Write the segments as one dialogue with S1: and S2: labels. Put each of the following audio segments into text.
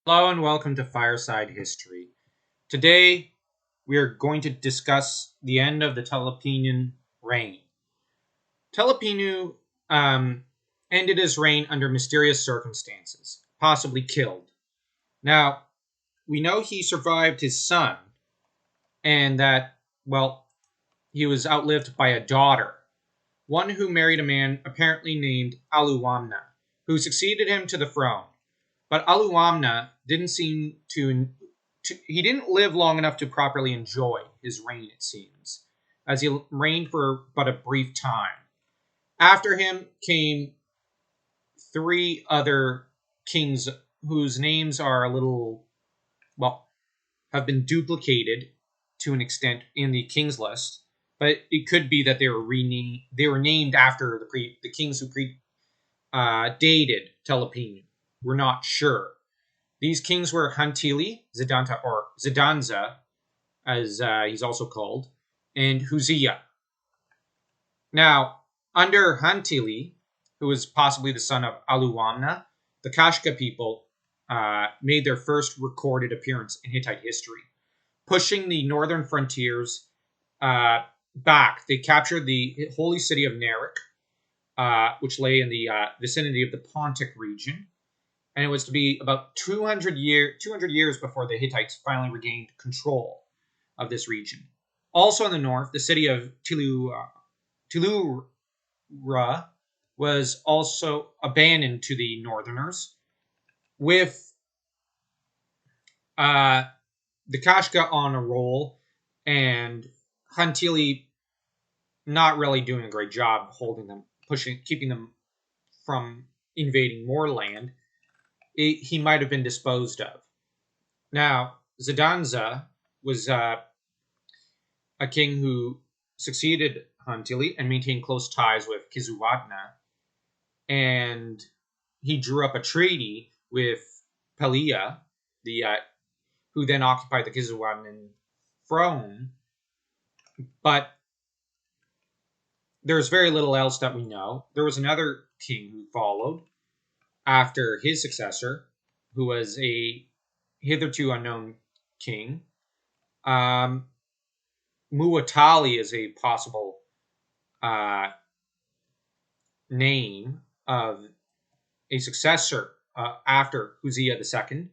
S1: Hello and welcome to Fireside History. Today we are going to discuss the end of the Telepinu reign. Telepinu ended his reign under mysterious circumstances, possibly killed. Now, we know he survived his son, and that, he was outlived by a daughter, one who married a man apparently named Aluwamna, who succeeded him to the throne. But Aluwamna didn't seem he didn't live long enough to properly enjoy his reign, it seems, as he reigned for but a brief time. After him came three other kings whose names are have been duplicated to an extent in the kings list, but it could be that they were named after the kings who dated Telepinu. We're not sure. These kings were Huntili, Zidanta, or Zidanza, as he's also called, and Huzziya. Now, under Huntili, who was possibly the son of Aluwamna, the Kashka people made their first recorded appearance in Hittite history, pushing the northern frontiers back. They captured the holy city of Nerik, which lay in the vicinity of the Pontic region, and it was to be about 200 years before the Hittites finally regained control of this region. Also in the north, the city of Tulura was also abandoned to the northerners, with the Kashka on a roll and Huntili not really doing a great job holding them, keeping them from invading more land. He might have been disposed of. Now, Zidanza was a king who succeeded Huntili and maintained close ties with Kizzuwatna, and he drew up a treaty with Pelia, who then occupied the Kizzuwatnan throne. But there's very little else that we know. There was another king who followed after his successor, who was a hitherto unknown king. Muwatalli is a possible name of a successor after Huzziya II.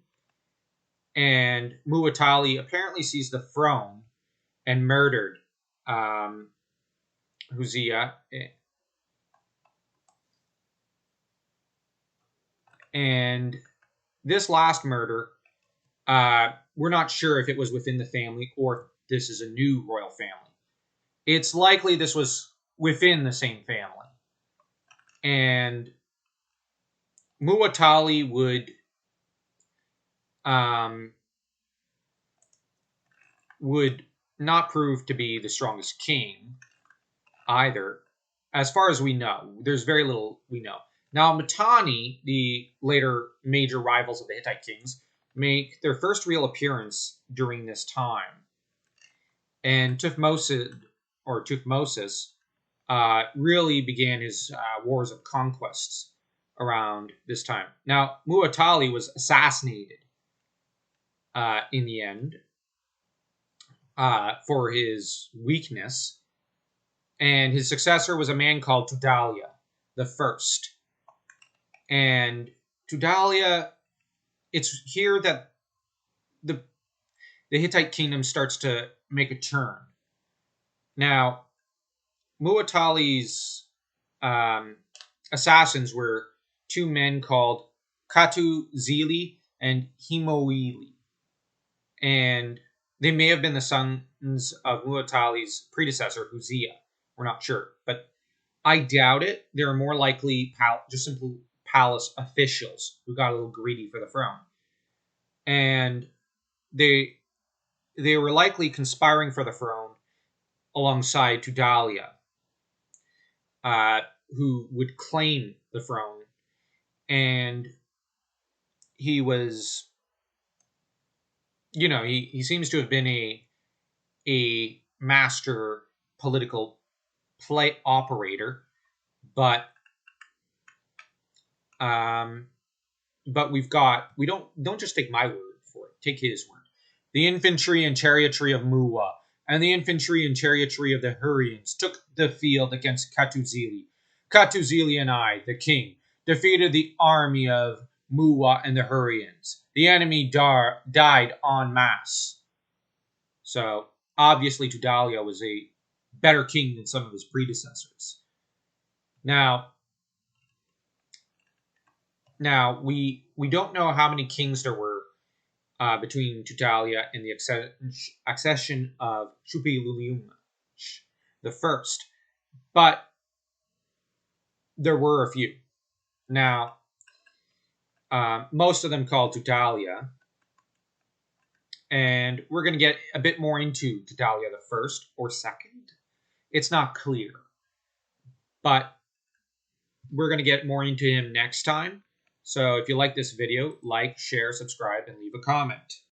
S1: And Muwatalli apparently seized the throne and murdered Huzziya. And this last murder, we're not sure if it was within the family or if this is a new royal family. It's likely this was within the same family. And Muwatalli would not prove to be the strongest king either, as far as we know. There's very little we know. Now, Mitanni, the later major rivals of the Hittite kings, make their first real appearance during this time. And Tuthmosis really began his wars of conquests around this time. Now, Muwatalli was assassinated in the end for his weakness, and his successor was a man called Tudhaliya the First. And Tudhaliya, it's here that the Hittite kingdom starts to make a turn. Now, Muwatalli's assassins were two men called Katu Zili and Himoili, and they may have been the sons of Muwatalli's predecessor, Huzziya. We're not sure, but I doubt it. They're more likely just simple palace officials who got a little greedy for the throne, and they were likely conspiring for the throne alongside Tudhaliya, who would claim the throne. And he was, he seems to have been a master political play operator, but but we don't just take my word for it. Take his word. The infantry and chariotry of Muwa and the infantry and chariotry of the Hurrians took the field against Katuzili. Katuzili and I, the king, defeated the army of Muwa and the Hurrians. The enemy died en masse. So, obviously, Tudhaliya was a better king than some of his predecessors. Now we don't know how many kings there were between Tudhaliya and the accession of Shupiluluma the first, but there were a few. Now, most of them called Tudhaliya, and we're going to get a bit more into Tudhaliya the first or second. It's not clear, but we're going to get more into him next time. So if you like this video, like, share, subscribe, and leave a comment.